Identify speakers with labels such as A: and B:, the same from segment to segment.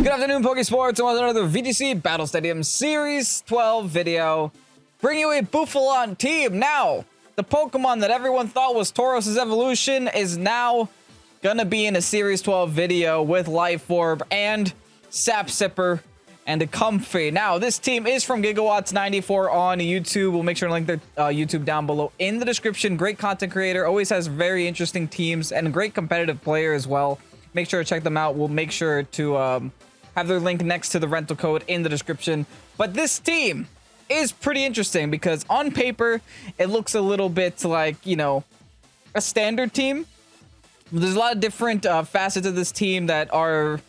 A: Good afternoon, Pokesports, and welcome to another VGC Battle Stadium Series 12 video. Bring you a BOUFFALANT team. Now, the Pokemon that everyone thought was Tauros' evolution is now gonna be in a Series 12 video with Life Orb and Sap Sipper and a Comfy. Now, this team is from Gigawatts94 on YouTube. We'll make sure to link their YouTube down below in the description. Great content creator, always has very interesting teams and a great competitive player as well. Make sure to check them out. We'll make sure to have their link next to the rental code in the description. But this team is pretty interesting because on paper, it looks a little bit like, you know, a standard team. There's a lot of different facets of this team that are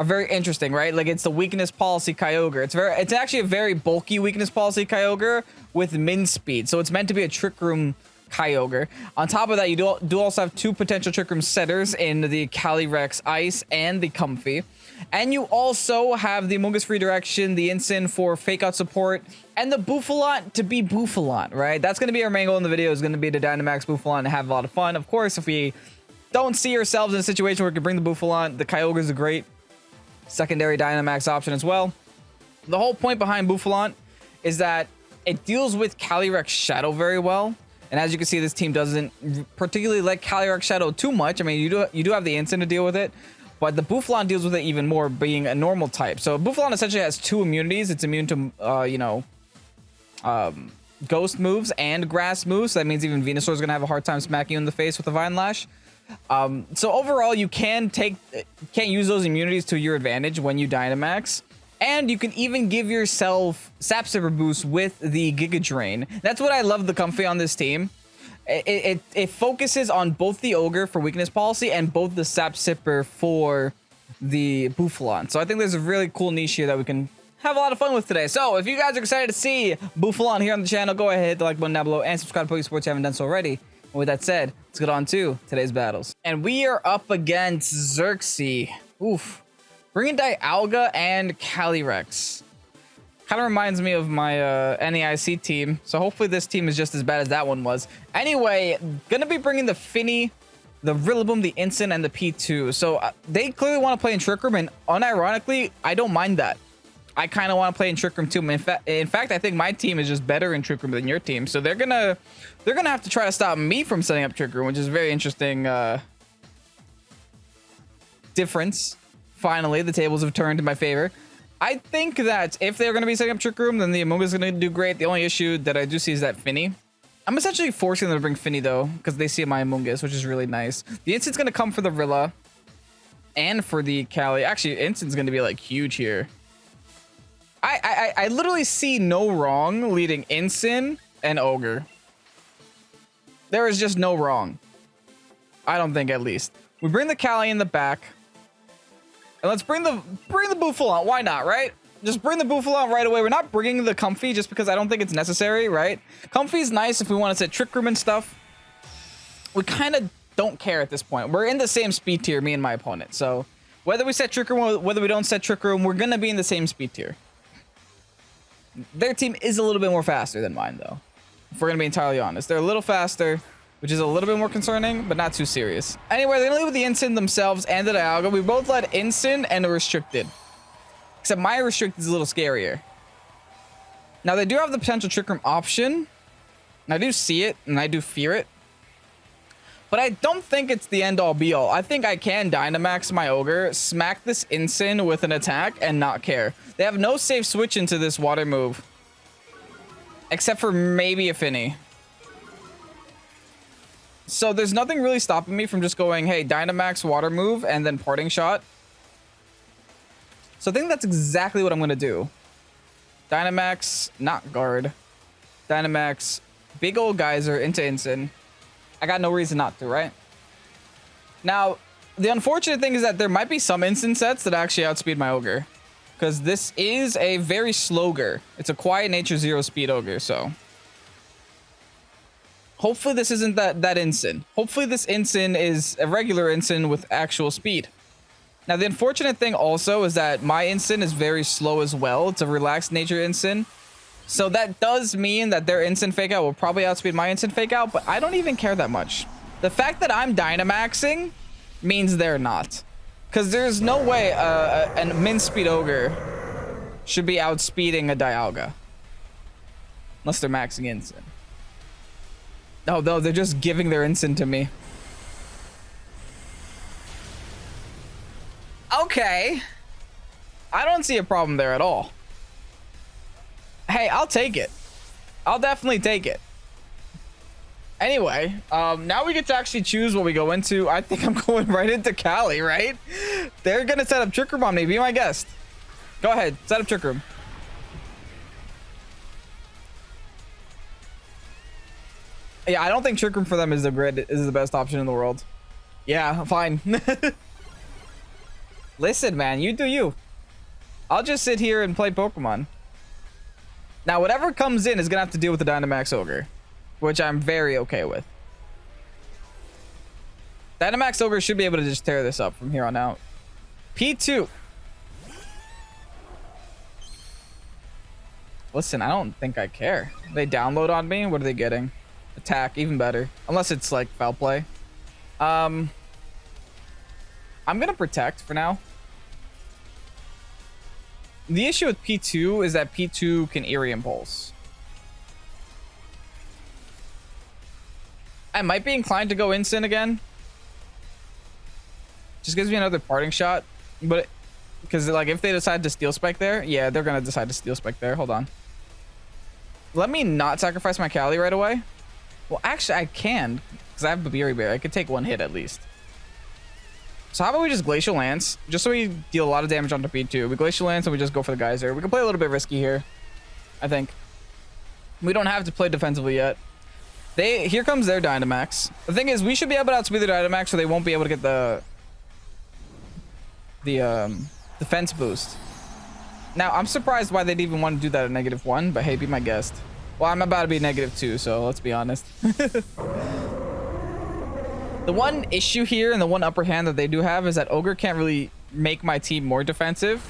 A: very interesting, right? Like it's the weakness policy Kyogre. It's actually a very bulky weakness policy Kyogre with min speed. So it's meant to be a Trick Room Kyogre. On top of that, you do also have two potential Trick Room setters in the Calyrex-Ice and the Comfy. And you also have the Amoonguss Redirection, the Ensign for fake out support, and the BOUFFALANT to be BOUFFALANT, right? That's going to be our main goal in the video, is going to be to Dynamax BOUFFALANT and have a lot of fun. Of course, if we don't see ourselves in a situation where we can bring the BOUFFALANT, the Kyogre is a great secondary Dynamax option as well. The whole point behind BOUFFALANT is that it deals with Calyrex Shadow very well. And as you can see, this team doesn't particularly like Calyrex Shadow too much. I mean, you do have the Ensign to deal with it, but the BOUFFALANT deals with it even more, being a normal type. So BOUFFALANT essentially has two immunities. It's immune to, ghost moves and grass moves. So that means even Venusaur is going to have a hard time smacking you in the face with a Vine Lash. So overall, you can't use those immunities to your advantage when you Dynamax. And you can even give yourself Sap Sipper boost with the Giga Drain. That's what I love the Comfy on this team. It focuses on both the Ogre for weakness policy and both the Sap Sipper for the BOUFFALANT. So I think there's a really cool niche here that we can have a lot of fun with today. So if you guys are excited to see BOUFFALANT here on the channel, go ahead, hit the like button down below and subscribe to Pokesports if you haven't done so already. And with that said, let's get on to today's battles. And we are up against Xerxes. Oof. Bringing Dialga and Calyrex. Kind of reminds me of my NAIC team. So hopefully this team is just as bad as that one was. Anyway, gonna be bringing the Finny, the Rillaboom, the Ensign, and the P2. So they clearly want to play in Trick Room, and unironically, I don't mind that. I kind of want to play in Trick Room too. In fact, I think my team is just better in Trick Room than your team. So they're gonna have to try to stop me from setting up Trick Room, which is a very interesting difference. Finally, the tables have turned in my favor. I think that if they're going to be setting up Trick Room, then the Amoonguss is going to do great. The only issue that I do see is that Finny. I'm essentially forcing them to bring Finny, though, because they see my Amoonguss, which is really nice. The Ensign's going to come for the Rilla and for the Cali. Actually, Ensign's going to be, like, huge here. I literally see no wrong leading Ensign and Ogre. There is just no wrong. I don't think, at least. We bring the Cali in the back. And let's bring the BOUFFALANT. Why not, right? Just bring the BOUFFALANT right away. We're not bringing the Comfy just because I don't think it's necessary, right? Comfy's nice if we want to set Trick Room and stuff. We kind of don't care at this point. We're in the same speed tier, me and my opponent. So whether we set Trick Room or whether we don't set Trick Room, we're going to be in the same speed tier. Their team is a little bit more faster than mine, though. If we're going to be entirely honest. They're a little faster, which is a little bit more concerning, but not too serious. Anyway, they're gonna leave with the Ensign themselves and the Dialga. We both led Ensign and a Restricted. Except my Restricted is a little scarier. Now, they do have the potential Trick Room option. And I do see it, and I do fear it. But I don't think it's the end-all, be-all. I think I can Dynamax my Ogre, smack this Ensign with an attack, and not care. They have no safe switch into this water move. Except for maybe a Finny. So there's nothing really stopping me from just going, hey, Dynamax water move and then parting shot. So I think that's exactly what I'm going to do. Dynamax, not guard. Dynamax, big old geyser into Ensign. I got no reason not to, right? Now, the unfortunate thing is that there might be some Ensign sets that actually outspeed my Ogre. Because this is a very slow Ogre. It's a quiet nature 0 speed Ogre, so... Hopefully this isn't that Ensign. Hopefully this Ensign is a regular Ensign with actual speed. Now the unfortunate thing also is that my Ensign is very slow as well. It's a relaxed nature Ensign. So that does mean that their Ensign fake out will probably outspeed my Ensign fake out, but I don't even care that much. The fact that I'm Dynamaxing means they're not. Because there's no way a min speed ogre should be outspeeding a Dialga. Unless they're maxing Instant. Oh, no, they're just giving their Instant to me. Okay. I don't see a problem there at all. Hey, I'll take it. I'll definitely take it. Anyway, now we get to actually choose what we go into. I think I'm going right into Cali, right? They're gonna set up Trick Room on me. Be my guest. Go ahead, set up Trick Room. Yeah, I don't think Trick Room for them is the best option in the world. Yeah, fine. Listen, man, you do you. I'll just sit here and play Pokemon. Now, whatever comes in is gonna have to deal with the Dynamax Ogre, which I'm very okay with. Dynamax Ogre should be able to just tear this up from here on out. P2. Listen, I don't think I care. They download on me. What are they getting? Attack, even better. Unless it's like foul play. I'm gonna protect for now. The issue with P2 is that P2 can Eerie Impulse. I might be inclined to go Instant again. Just gives me another parting shot. But because like if they decide to Steel Spike there, yeah, they're gonna decide to Steel Spike there. Hold on. Let me not sacrifice my Cali right away. Well, actually, I can because I have Babiri Bear. I could take one hit at least. So how about we just Glacial Lance, just so we deal a lot of damage onto P2. We Glacial Lance and we just go for the Geyser. We can play a little bit risky here, I think. We don't have to play defensively yet. Here comes their Dynamax. The thing is, we should be able to outspeed their Dynamax, so they won't be able to get the defense boost. Now, I'm surprised why they'd even want to do that at -1, but hey, be my guest. Well, I'm about to be -2, so let's be honest. The one issue here and the one upper hand that they do have is that Ogre can't really make my team more defensive,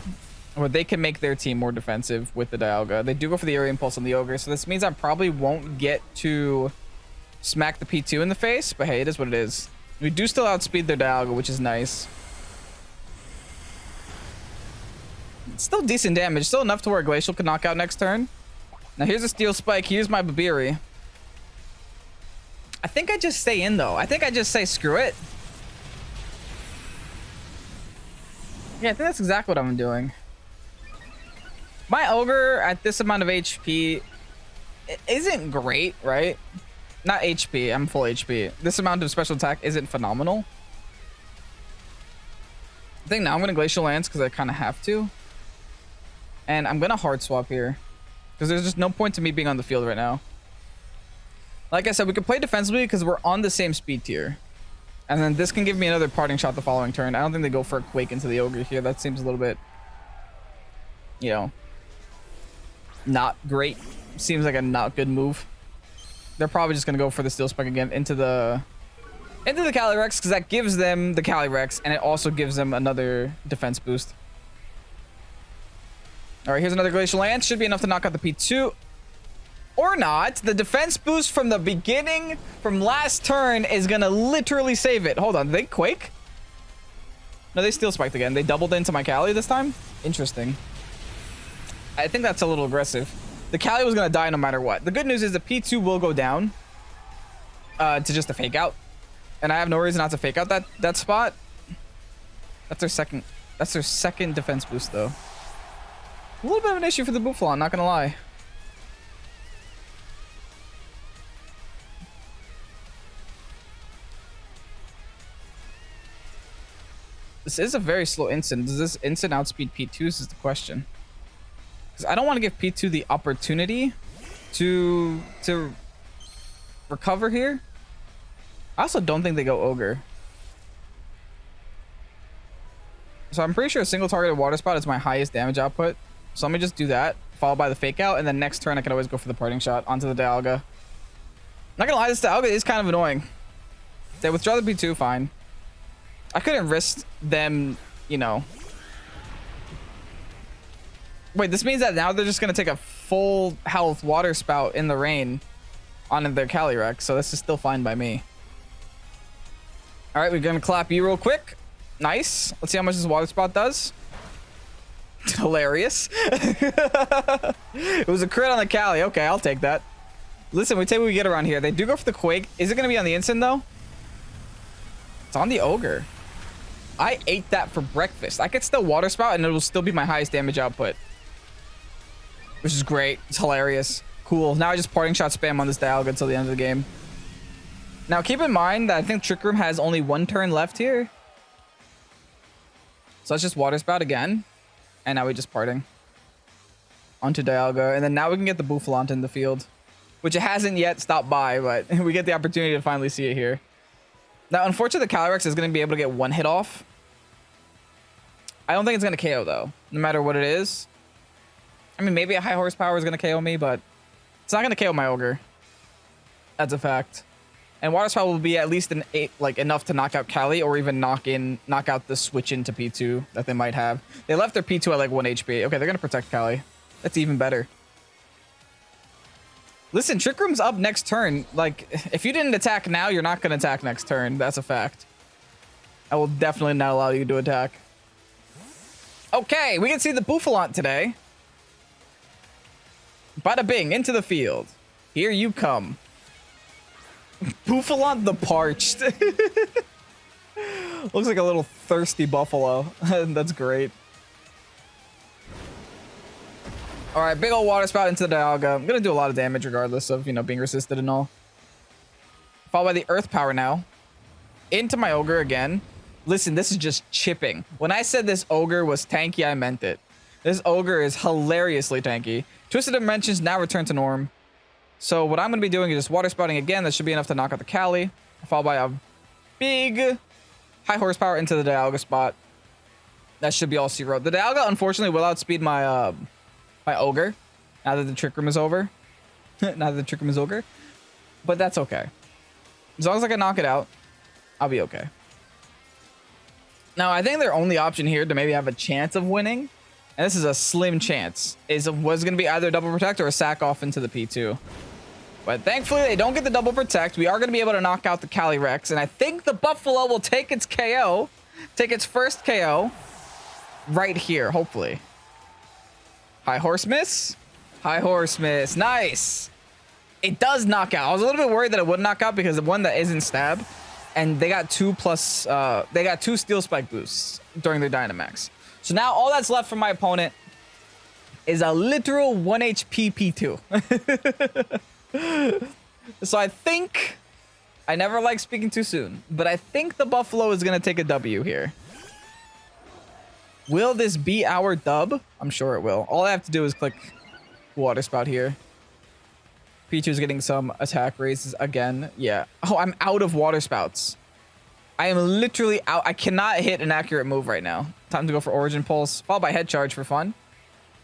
A: or they can make their team more defensive with the Dialga. They do go for the Eerie Impulse on the Ogre, so this means I probably won't get to smack the P2 in the face, but hey, it is what it is. We do still outspeed their Dialga, which is nice. It's still decent damage, still enough to where Glacial can knock out next turn. Now here's a Steel Spike, here's my Babiri. I think I just stay in though. I think I just say screw it. Yeah, I think that's exactly what I'm doing. My Ogre at this amount of HP isn't great, right? Not HP, I'm full HP. This amount of special attack isn't phenomenal. I think now I'm gonna Glacial Lance because I kind of have to. And I'm gonna hard swap here because there's just no point to me being on the field right now. Like I said, we can play defensively because we're on the same speed tier. And then this can give me another parting shot the following turn. I don't think they go for a Quake into the Ogre here. That seems a little bit, you know, not great. Seems like a not good move. They're probably just going to go for the Steel Spike again into the Calyrex because that gives them the Calyrex and it also gives them another defense boost. All right, here's another Glacial Lance. Should be enough to knock out the P2. Or not. The defense boost from the beginning, from last turn, is going to literally save it. Hold on. Did they Quake? No, they Steel Spiked again. They doubled into my Cali this time? Interesting. I think that's a little aggressive. The Cali was going to die no matter what. The good news is the P2 will go down to just a fake out. And I have no reason not to fake out that spot. That's their second defense boost, though. A little bit of an issue for the Bouffalant, not going to lie. This is a very slow Instant. Does this Instant outspeed P2s is the question. Because I don't want to give P2 the opportunity to recover here. I also don't think they go Ogre. So I'm pretty sure a single targeted Water Spout is my highest damage output. So let me just do that, followed by the Fake Out, and then next turn I can always go for the parting shot onto the Dialga. Not gonna lie, this Dialga is kind of annoying. They withdraw the P2, fine. I couldn't risk them, you know. Wait, this means that now they're just going to take a full health Water Spout in the rain on their Calyrex, so this is still fine by me. All right, we're going to clap you real quick. Nice. Let's see how much this water spout does. Hilarious. It was a crit on the Cali. Okay, I'll take that. Listen, we take what we get around here. They do go for the Quake. Is it going to be on the instant, though? It's on the Ogre. I ate that for breakfast. I could still water spout, and it will still be my highest damage output. Which is great. It's hilarious. Cool. Now I just parting shot spam on this Dialga until the end of the game. Now, keep in mind that I think Trick Room has only one turn left here. So let's just water spout again. And now we just parting. Onto Dialga. And then now we can get the Bouffalant in the field. Which it hasn't yet stopped by, but we get the opportunity to finally see it here. Now, unfortunately, the Calyrex is going to be able to get one hit off. I don't think it's going to KO, though. No matter what it is. I mean, maybe a high horsepower is going to KO me, but it's not going to KO my Ogre. That's a fact. And Water Spout will be at least enough to knock out Cali, or even knock out the switch into P2 that they might have. They left their P2 at like 1 HP. Okay, they're going to protect Cali. That's even better. Listen, Trick Room's up next turn. Like, if you didn't attack now, you're not going to attack next turn. That's a fact. I will definitely not allow you to attack. Okay, we can see the Bouffalant today. Bada bing, into the field. Here you come. Bouffalant the Parched. Looks like a little thirsty buffalo. That's great. All right, big old water spout into the Dialga. I'm gonna do a lot of damage regardless of, you know, being resisted and all. Followed by the Earth Power now. Into my Ogre again. Listen, this is just chipping. When I said this Ogre was tanky, I meant it. This Ogre is hilariously tanky. Twisted Dimensions now return to norm. So what I'm gonna be doing is just water spouting again. That should be enough to knock out the Cali. Followed by a big high horsepower into the Dialga spot. That should be all 0. The Dialga, unfortunately, will outspeed my my Ogre, now that the Trick Room is over. Now that the Trick Room is over. But that's okay. As long as I can knock it out, I'll be okay. Now, I think their only option here to maybe have a chance of winning, and this is a slim chance, was going to be either double protect or a sack off into the P2. But thankfully, they don't get the double protect. We are going to be able to knock out the Calyrex, and I think the Buffalo will take its KO, take its first KO right here, hopefully. High Horse Miss. High Horse Miss. Nice. It does knock out. I was a little bit worried that it would knock out because the one that isn't stab. And they got 2 plus... they got 2 Steel Spike boosts during their Dynamax. So now all that's left from my opponent is a literal 1 HP P2. So I think... I never like speaking too soon. But I think the Buffalo is going to take a W here. Will this be our dub? I'm sure it will. All I have to do is click Water Spout here. P2 is getting some attack raises again. Yeah. Oh, I'm out of Water Spouts. I am literally out. I cannot hit an accurate move right now. Time to go for Origin Pulse, followed by Head Charge for fun.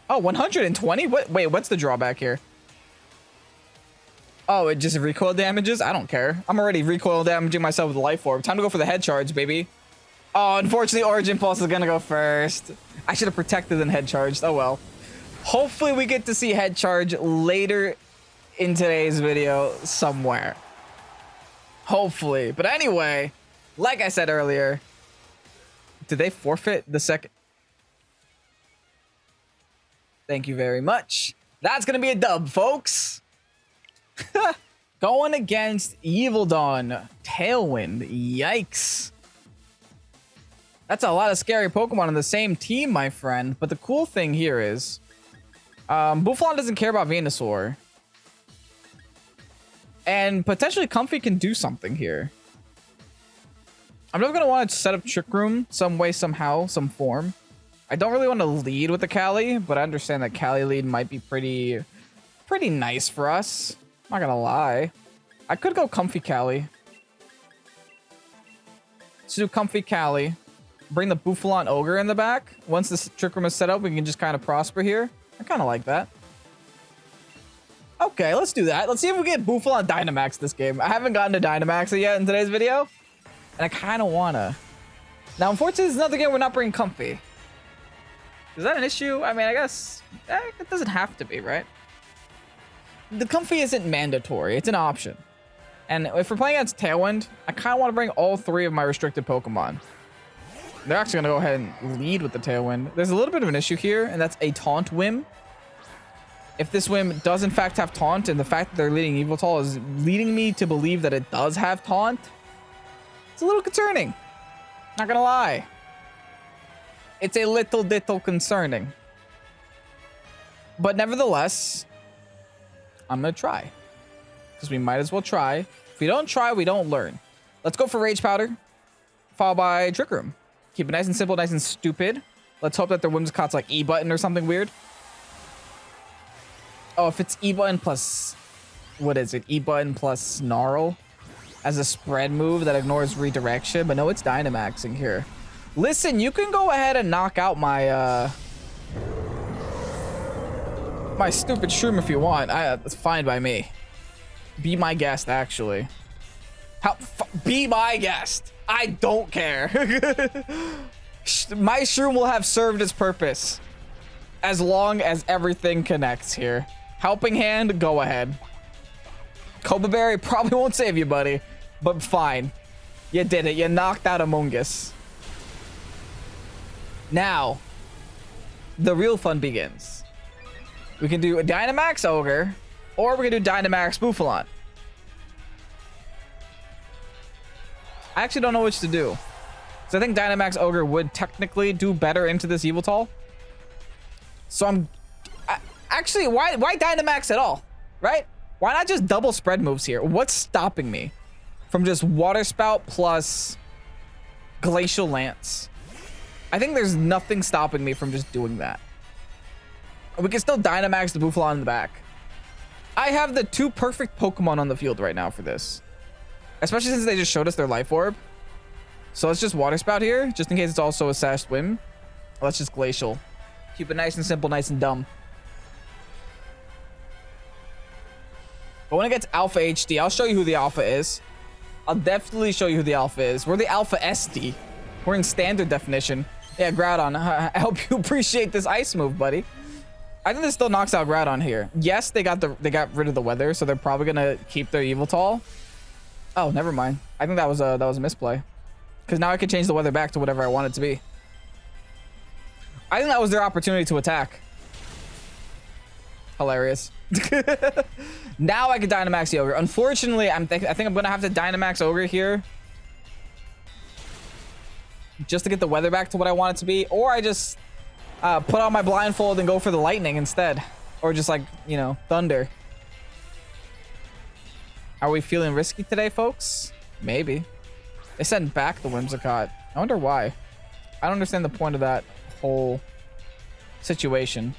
A: Oh, 120? Wait, what's the drawback here? Oh, it just recoil damages? I don't care. I'm already recoil damaging myself with Life Orb. Time to go for the Head Charge, baby. Oh, unfortunately, Origin Pulse is going to go first. I should have protected and Head Charged. Oh, well. Hopefully, we get to see Head Charge later in today's video somewhere. Hopefully. But anyway, like I said earlier, did they forfeit the second? Thank you very much. That's going to be a dub, folks. Going against Evil Dawn. Tailwind. Yikes. That's a lot of scary Pokemon on the same team, my friend. But the cool thing here is... Bouffalant doesn't care about Venusaur. And potentially Comfy can do something here. I'm never going to want to set up Trick Room some way, somehow, some form. I don't really want to lead with the Cali, but I understand that Cali lead might be pretty nice for us. I'm not going to lie. I could go Comfy Cali. Let's do Comfy Cali. Bring the Bouffalant Ogre in the back. Once this Trick Room is set up, we can just kind of prosper here. I kind of like that. Okay, let's do that. Let's see if we get Bouffalant Dynamax this game. I haven't gotten to Dynamax yet in today's video, and I kind of want to. Now, unfortunately, it's another game we're not bringing Comfy. Is that an issue? I mean, I guess it doesn't have to be, right? The Comfy isn't mandatory. It's an option. And if we're playing against Tailwind, I kind of want to bring all 3 of my restricted Pokemon. They're actually gonna go ahead and lead with the Tailwind. There's a little bit of an issue here, and that's a Taunt Whim. If this Whim does in fact have Taunt, and the fact that they're leading Yveltal is leading me to believe that it does have Taunt, it's a little concerning. Not gonna lie. It's a little concerning. But nevertheless, I'm gonna try. Because we might as well try. If we don't try, we don't learn. Let's go for Rage Powder, followed by Trick Room. Keep it nice and simple, nice and stupid. Let's hope that their Whimsicott's like E-button or something weird. Oh, if it's E-button plus... What is it? E-button plus Snarl as a spread move that ignores redirection. But no, it's Dynamaxing here. Listen, you can go ahead and knock out my... my stupid Shroom if you want. It's fine by me. Be my guest, actually. Be my guest. I don't care. My Shroom will have served its purpose. As long as everything connects here. Helping Hand, go ahead. Cobra Berry probably won't save you, buddy. But fine. You did it. You knocked out Amoonguss. Now, the real fun begins. We can do a Dynamax Ogre, or we can do Dynamax Bouffalant. I actually don't know which to do. So I think Dynamax Ogre would technically do better into this Yveltal. So actually, why Dynamax at all, right? Why not just double spread moves here? What's stopping me from just Water Spout plus Glacial Lance? I think there's nothing stopping me from just doing that. We can still Dynamax the Bouffalant in the back. I have the two perfect Pokemon on the field right now for this. Especially since they just showed us their Life Orb. So let's just Water Spout here, just in case it's also a Sash Swim. Let's just Glacial. Keep it nice and simple, nice and dumb. But when it gets Alpha HD, I'll show you who the Alpha is. I'll definitely show you who the Alpha is. We're the Alpha SD. We're in standard definition. Yeah, Groudon, I hope you appreciate this ice move, buddy. I think this still knocks out Groudon here. Yes, they got rid of the weather, so they're probably gonna keep their Yveltal. Oh, never mind. I think that was a misplay. Because now I can change the weather back to whatever I want it to be. I think that was their opportunity to attack. Hilarious. Now I can Dynamax the Ogre. Unfortunately, I think I'm gonna have to Dynamax Ogre here. Just to get the weather back to what I want it to be. Or I just put on my blindfold and go for the lightning instead. Or just like, you know, thunder. Are we feeling risky today, folks? Maybe. They sent back the Whimsicott. I wonder why. I don't understand the point of that whole situation.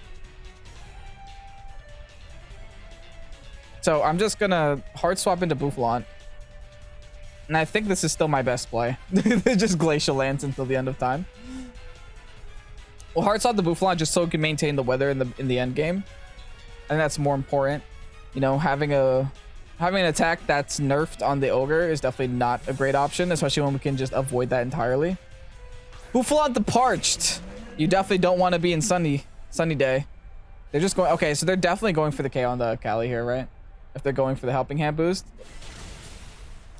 A: So I'm just gonna hard swap into Bouffalant. And I think this is still my best play. Just Glacial Lance until the end of time. Well, hard swap the Bouffalant just so it can maintain the weather in the end game. I think that's more important. You know, having an attack that's nerfed on the Ogre is definitely not a great option, especially when we can just avoid that entirely. Bouffalant the Parched. You definitely don't want to be in sunny day. They're just going... Okay, so they're definitely going for the K on the Cali here, right? If they're going for the Helping Hand boost.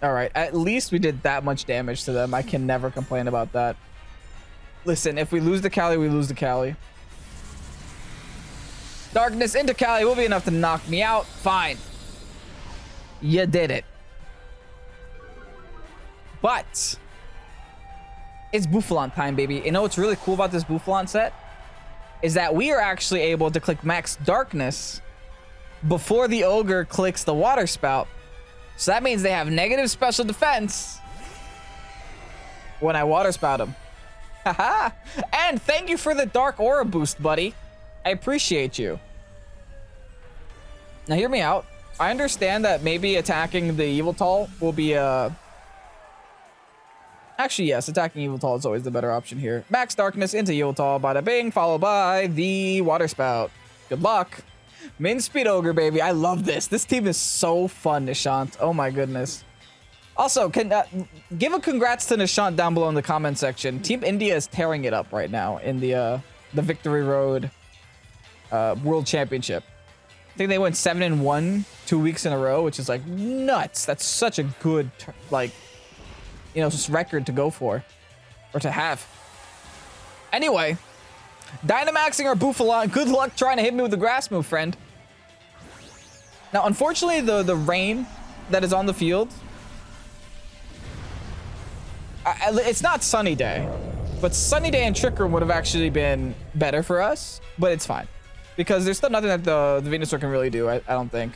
A: All right, at least we did that much damage to them. I can never complain about that. Listen, if we lose the Cali, we lose the Cali. Darkness into Cali will be enough to knock me out. Fine. You did it. But it's Bouffalant time, baby. You know what's really cool about this Bouffalant set? Is that we are actually able to click Max Darkness before the Ogre clicks the Water Spout. So that means they have negative special defense when I Water Spout them. Haha. And thank you for the Dark Aura boost, buddy. I appreciate you. Now hear me out. I understand that maybe attacking the Yveltal will be actually, yes, attacking Yveltal is always the better option here. Max Darkness into Yveltal, bada bing, followed by the Water Spout. Good luck. Min Speed Ogre, baby. I love this. This team is so fun, Nishant. Oh my goodness. Also, give a congrats to Nishant down below in the comment section. Team India is tearing it up right now in the Victory Road World Championship. I think they went 7-1 2 weeks in a row, which is like nuts. That's such a good, like, you know, just record to go for or to have. Anyway, Dynamaxing our Bouffalant. Good luck trying to hit me with the grass move, friend. Now, unfortunately, the rain that is on the field, it's not Sunny Day, but Sunny Day and Trick Room would have actually been better for us, but it's fine because there's still nothing that the Venusaur can really do, I don't think.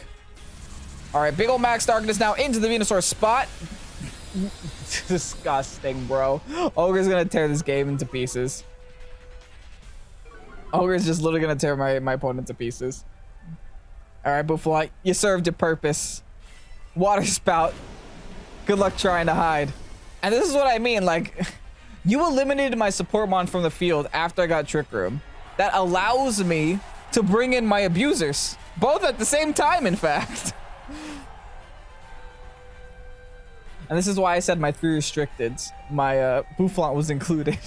A: All right, big old Max Darkness now into the Venusaur spot. Disgusting, bro. Ogre's gonna tear this game into pieces. Ogre's just literally gonna tear my opponent to pieces. All right, Bouffalant, you served your purpose. Water Spout. Good luck trying to hide. And this is what I mean, like, you eliminated my support mon from the field after I got Trick Room. That allows me to bring in my abusers. Both at the same time, in fact. And this is why I said my 3 restricteds. My Bouffalant was included.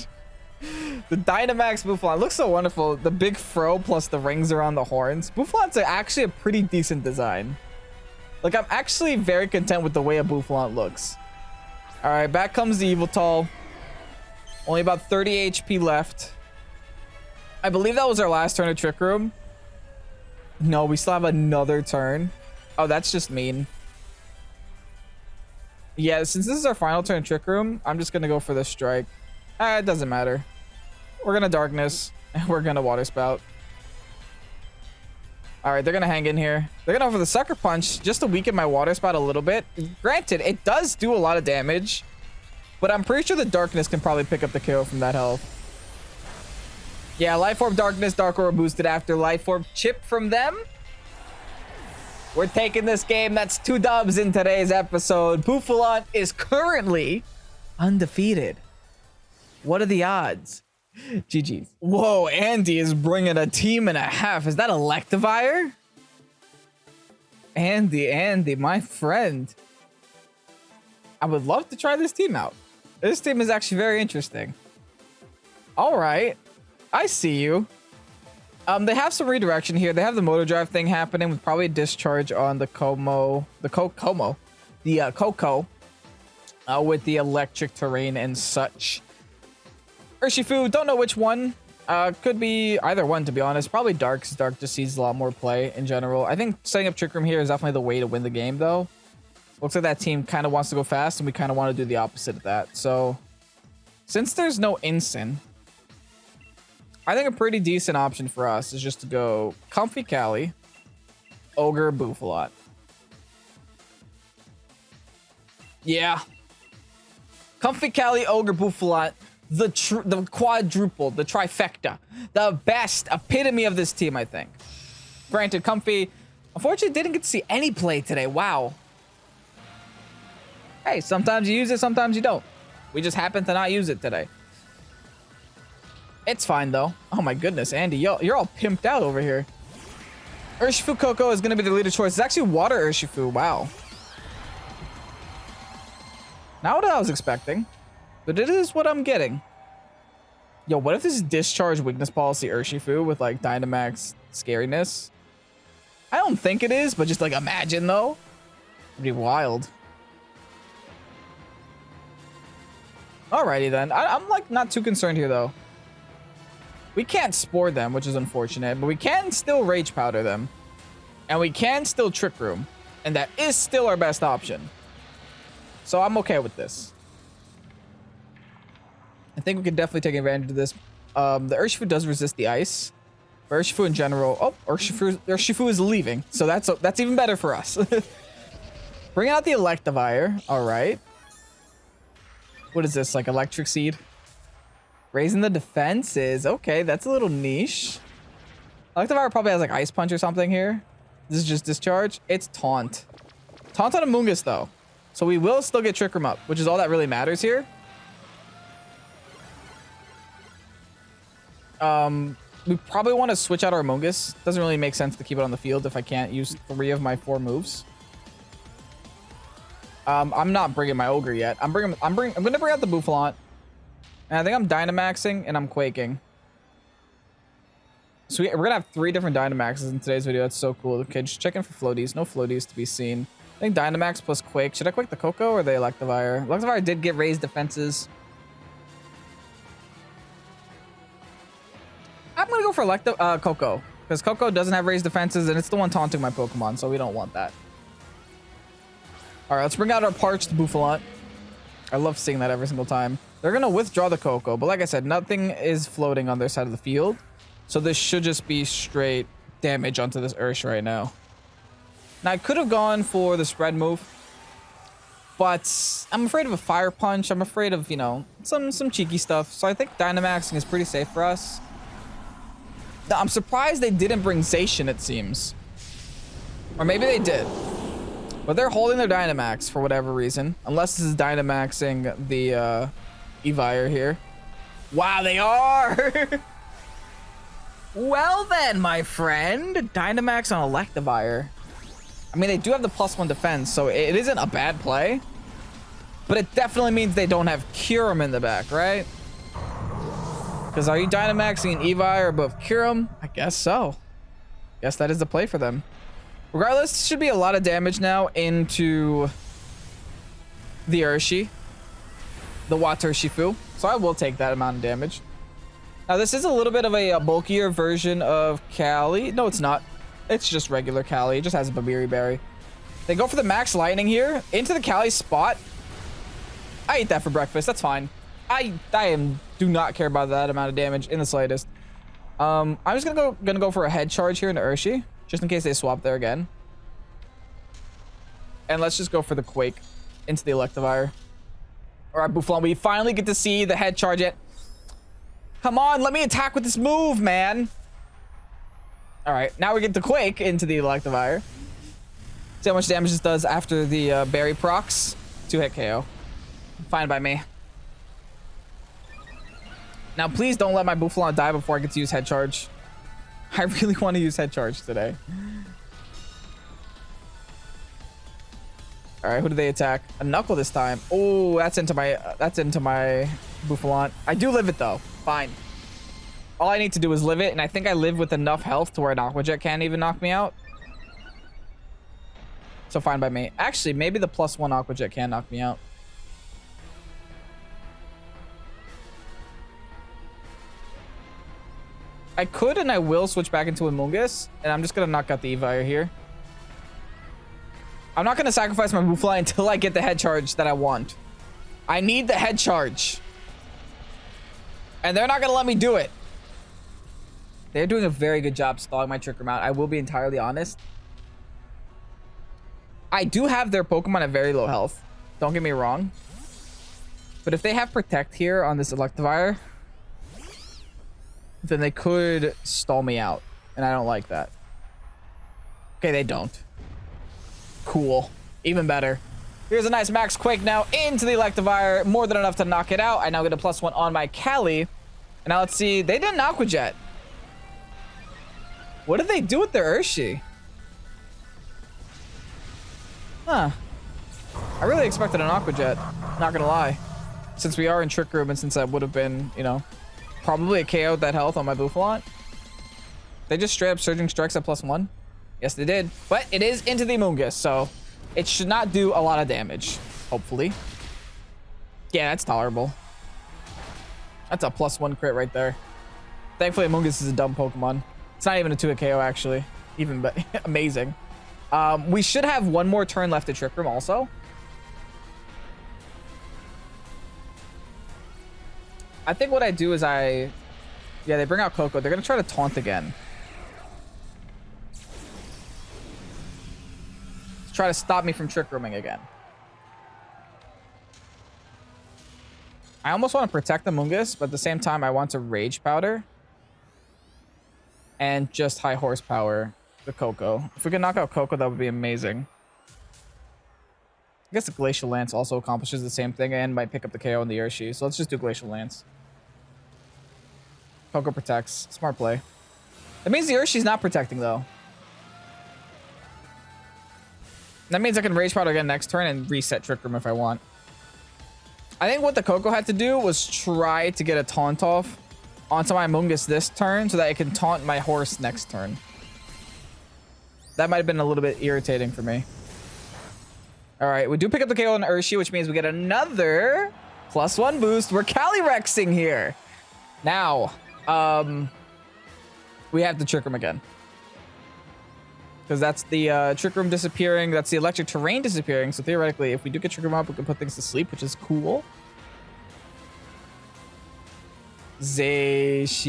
A: The Dynamax Bouffalant looks so wonderful. The big fro plus the rings around the horns. Bouffalant's actually a pretty decent design. Like, I'm actually very content with the way a Bouffalant looks. All right, back comes the Yveltal. Only about 30 HP left. I believe that was our last turn of Trick Room. No, we still have another turn. Oh, that's just mean. Yeah, since this is our final turn of Trick Room, I'm just going to go for the strike. It doesn't matter. We're going to Darkness, and we're going to Water Spout. All right, they're going to hang in here. They're going to go for the Sucker Punch just to weaken my Water Spout a little bit. Granted, it does do a lot of damage, but I'm pretty sure the Darkness can probably pick up the KO from that health. Yeah, Life Orb Darkness, Dark Aura boosted after Life Orb chip from them. We're taking this game. That's 2 dubs in today's episode. Bouffalant is currently undefeated. What are the odds? GG's. Whoa, Andy is bringing a team and a half. Is that Electivire? Andy, my friend. I would love to try this team out. This team is actually very interesting. All right. I see you. They have some redirection here. They have the motor drive thing happening with probably a discharge on the Coco, with the electric terrain and such. Urshifu, don't know which one. Could be either one, to be honest. Probably Dark, because Dark just sees a lot more play in general. I think setting up Trick Room here is definitely the way to win the game, though. Looks like that team kind of wants to go fast, and we kind of want to do the opposite of that. So, since there's no Incin, I think a pretty decent option for us is just to go Comfy Cali, Ogre, Bouffalant. Yeah. Comfy Cali, Ogre, Bouffalant. The quadruple, the trifecta. The best epitome of this team, I think. Granted, Comfy, unfortunately, didn't get to see any play today. Wow. Hey, sometimes you use it, sometimes you don't. We just happen to not use it today. It's fine, though. Oh, my goodness, Andy. You're all pimped out over here. Urshifu Coco is going to be the leader choice. It's actually Water Urshifu. Wow. Not what I was expecting. But it is what I'm getting. Yo, what if this is Discharge Weakness Policy Urshifu with, like, Dynamax Scariness? I don't think it is, but just, like, imagine, though. It'd be wild. Alrighty, then. I'm, like, not too concerned here, though. We can't Spore them, which is unfortunate, but we can still Rage Powder them. And we can still Trick Room. And that is still our best option. So I'm okay with this. I think we can definitely take advantage of this. The Urshifu does resist the ice. But Urshifu in general... Oh, Urshifu is leaving. So that's even better for us. Bring out the Electivire. All right. What is this? Like Electric Seed? Raising the defenses. Okay, that's a little niche. Electivire probably has like Ice Punch or something here. This is just Discharge. It's Taunt. Taunt on Amoonguss, though. So we will still get Trick Room up, which is all that really matters here. We probably want to switch out our Amoonguss. Doesn't really make sense to keep it on the field if I can't use 3 of my 4 moves. I'm not bringing my Ogre yet. I'm gonna bring out the Bouffalant. And I think I'm Dynamaxing and I'm Quaking. So we're gonna have 3 different Dynamaxes in today's video. That's so cool. Okay, just checking for floaties. No floaties to be seen. I think Dynamax plus Quake. Should I Quake the Coco or the Electivire? Electivire did get raised defenses. for Coco, because Coco doesn't have raised defenses, and it's the one taunting my Pokemon, so we don't want that. All right, let's bring out our parched Bouffalant. I love seeing that every single time. They're going to withdraw the Coco, but like I said, nothing is floating on their side of the field. So this should just be straight damage onto this Ursh right now. Now, I could have gone for the spread move, but I'm afraid of a Fire Punch. I'm afraid of, you know, some cheeky stuff. So I think Dynamaxing is pretty safe for us. Now, I'm surprised they didn't bring Zacian, it seems. Or maybe they did. But they're holding their Dynamax for whatever reason. Unless this is Dynamaxing the Evire here. Wow, they are! Well then, my friend. Dynamax on Electivire. I mean, they do have the +1 defense, so it isn't a bad play. But it definitely means they don't have Kyurem in the back, right? Because are you Dynamaxing an Evire above Kyurem? I guess so. Guess that is the play for them. Regardless, should be a lot of damage now into the Urshifu, the Waturshifu. So I will take that amount of damage. Now, this is a little bit of a bulkier version of Cali. No, it's not. It's just regular Cali. It just has a Babiri Berry. They go for the Max Lightning here into the Cali spot. I ate that for breakfast. That's fine. I do not care about that amount of damage in the slightest. I'm just gonna go for a head charge here into Urshifu, just in case they swap there again. And let's just go for the Quake into the Electivire. All right, Bouffalant, we finally get to see the head charge it. Come on, let me attack with this move, man. All right, now we get the Quake into the Electivire. See how much damage this does after the Berry procs. 2-hit KO. Fine by me. Now, please don't let my Bouffalant die before I get to use head charge. I really want to use head charge today. All right, who do they attack? A Knuckle this time. Oh, that's into my Bouffalant. I do live it though. Fine. All I need to do is live it, and I think I live with enough health to where an Aqua Jet can't even knock me out. So fine by me. Actually, maybe the +1 Aqua Jet can knock me out. I could and I will switch back into a Mungus, and I'm just gonna knock out the Evire here. I'm not gonna sacrifice my Bouffalant until I get the head charge that I want. I need the head charge. And they're not gonna let me do it. They're doing a very good job stalling my Trick Room out. I will be entirely honest. I do have their Pokemon at very low health. Don't get me wrong. But if they have Protect here on this Electivire, then they could stall me out. And I don't like that. Okay, they don't. Cool. Even better. Here's a nice Max Quake now into the Electivire. More than enough to knock it out. I now get a +1 on my Cali. And now let's see. They did an Aqua Jet. What did they do with their Urshifu? Huh. I really expected an Aqua Jet. Not gonna lie. Since we are in Trick Room and since that would have been, you know, probably a KO with that health on my Bouffalant. They just straight up Surging Strikes at +1. Yes, they did. But it is into the Mungus, so it should not do a lot of damage, hopefully. Yeah, that's tolerable. That's a +1 crit right there. Thankfully, Mungus is a dumb Pokemon. It's not even a 2-hit KO, actually. Even but amazing. We should have one more turn left to Trick Room also. I think what I do is yeah, they bring out Coco. They're going to try to taunt again. Try to stop me from Trick Rooming again. I almost want to protect the Mungus, but at the same time, I want to Rage Powder. And just high horsepower the Coco. If we can knock out Coco, that would be amazing. I guess the Glacial Lance also accomplishes the same thing and might pick up the KO in the Urshifu. So let's just do Glacial Lance. Coco protects. Smart play. That means the Urshifu's not protecting, though. That means I can Rage Powder again next turn and reset Trick Room if I want. I think what the Coco had to do was try to get a taunt off onto my Mungus this turn so that it can taunt my horse next turn. That might have been a little bit irritating for me. All right, we do pick up the KO on Urshifu, which means we get another +1 boost. We're Calyrex-ing here. Now, We have to Trick Room again. Because that's the Trick Room disappearing. That's the electric terrain disappearing. So theoretically, if we do get Trick Room up, we can put things to sleep, which is cool. Zacian.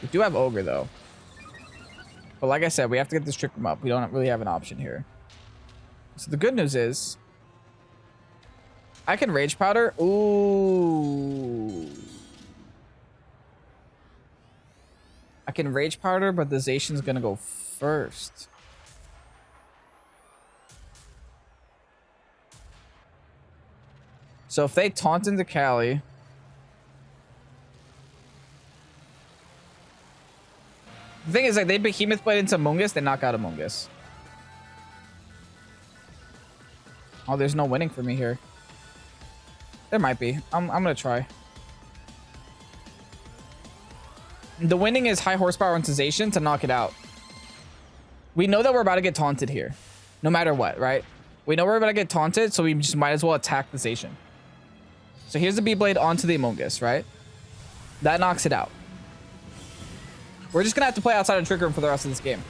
A: We do have Ogre, though. But like I said, we have to get this Trick Room up. We don't really have an option here. So the good news is I can Rage Powder. Ooh. I can Rage Powder, but the Zacian's gonna go first. So if they taunt into Cali, the thing is, like, they Behemoth Blade into Mungus, they knock out Mungus. Oh, there's no winning for me here. There might be. I'm gonna try. The winning is high horsepower into Zacian to knock it out. We know that we're about to get taunted here. No matter what, right? We know we're about to get taunted, so we just might as well attack the Zacian. So here's the B-Blade onto the Amogus, right? That knocks it out. We're just gonna have to play outside of Trick Room for the rest of this game.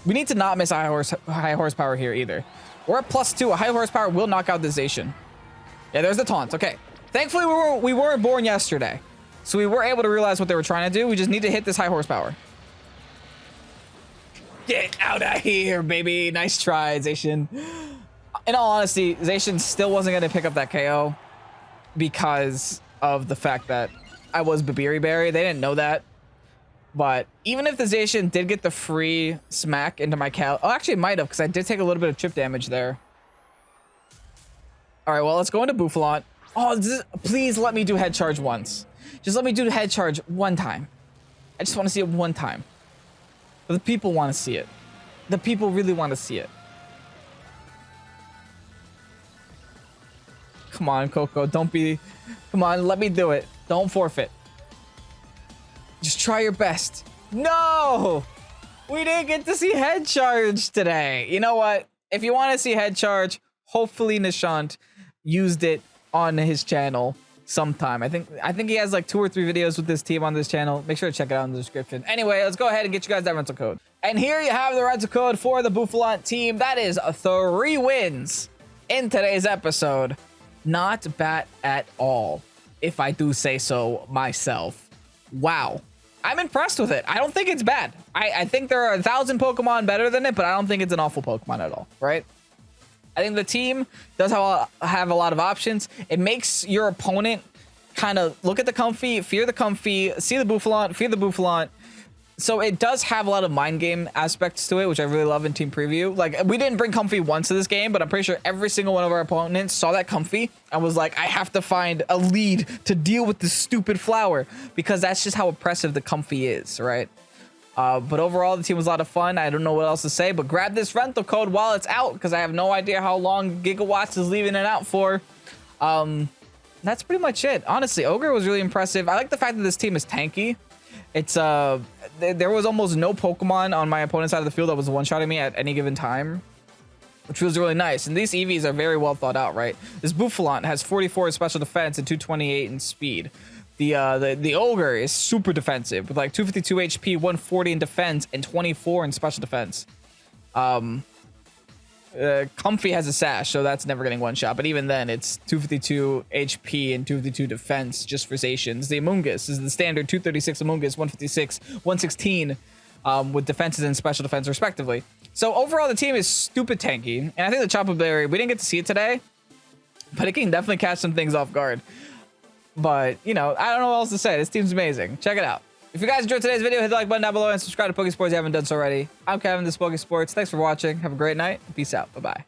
A: We need to not miss high horsepower here either. We're at +2. A high horsepower will knock out the Zacian. Yeah, there's the taunt. Okay. Thankfully, we weren't born yesterday. So we were able to realize what they were trying to do. We just need to hit this high horsepower. Get out of here, baby. Nice try, Zacian. In all honesty, Zacian still wasn't going to pick up that KO because of the fact that I was Babiri Berry. They didn't know that. But even if the Zacian did get the free smack into my Cal... Oh, actually, it might have, because I did take a little bit of chip damage there. All right, well, let's go into Bouffalant. Oh, please let me do head charge once. Just let me do head charge one time. I just want to see it one time. But the people want to see it. The people really want to see it. Come on, Coco. Don't be... Come on, let me do it. Don't forfeit. Just try your best. No! We didn't get to see head charge today. You know what? If you want to see head charge, hopefully Nishant used it on his channel sometime. I think he has like 2 or 3 videos with this team on this channel. Make sure to check it out in the description. Anyway, let's go ahead and get you guys that rental code. And here you have the rental code for the Bouffalant team. That is 3 wins in today's episode. Not bad at all, if I do say so myself. Wow. I'm impressed with it. I don't think it's bad. I think there are 1,000 Pokemon better than it, but I don't think it's an awful Pokemon at all, right? I think the team does have a lot of options. It makes your opponent kind of look at the Comfy, fear the Comfy, see the Bouffalant, fear the Bouffalant. So it does have a lot of mind game aspects to it, which I really love in Team Preview. Like, we didn't bring Comfy once to this game, but I'm pretty sure every single one of our opponents saw that Comfy and was like, I have to find a lead to deal with this stupid flower, because that's just how oppressive the Comfy is, right? But overall, the team was a lot of fun. I don't know what else to say, but grab this rental code while it's out, because I have no idea how long Gigawatts is leaving it out for. That's pretty much it. Honestly, Ogre was really impressive. I like the fact that this team is tanky. It's there was almost no Pokemon on my opponent's side of the field that was one-shotting me at any given time, which was really nice. And these EVs are very well thought out, right? This Bouffalant has 44 in special defense and 228 in speed. The Ogre is super defensive with like 252 HP, 140 in defense, and 24 in special defense. Comfy has a sash, so that's never getting one shot. But even then, it's 252 HP and 252 defense just for Zacians. The Amogus is the standard 236 Amogus, 156, 116 with defenses and special defense respectively. So overall, the team is stupid tanky. And I think the Chopa Berry, we didn't get to see it today, but it can definitely catch some things off guard. But, you know, I don't know what else to say. This team's amazing. Check it out. If you guys enjoyed today's video, hit the like button down below and subscribe to Pokesports if you haven't done so already. I'm Kevin, this is Pokesports. Thanks for watching. Have a great night. Peace out. Bye-bye.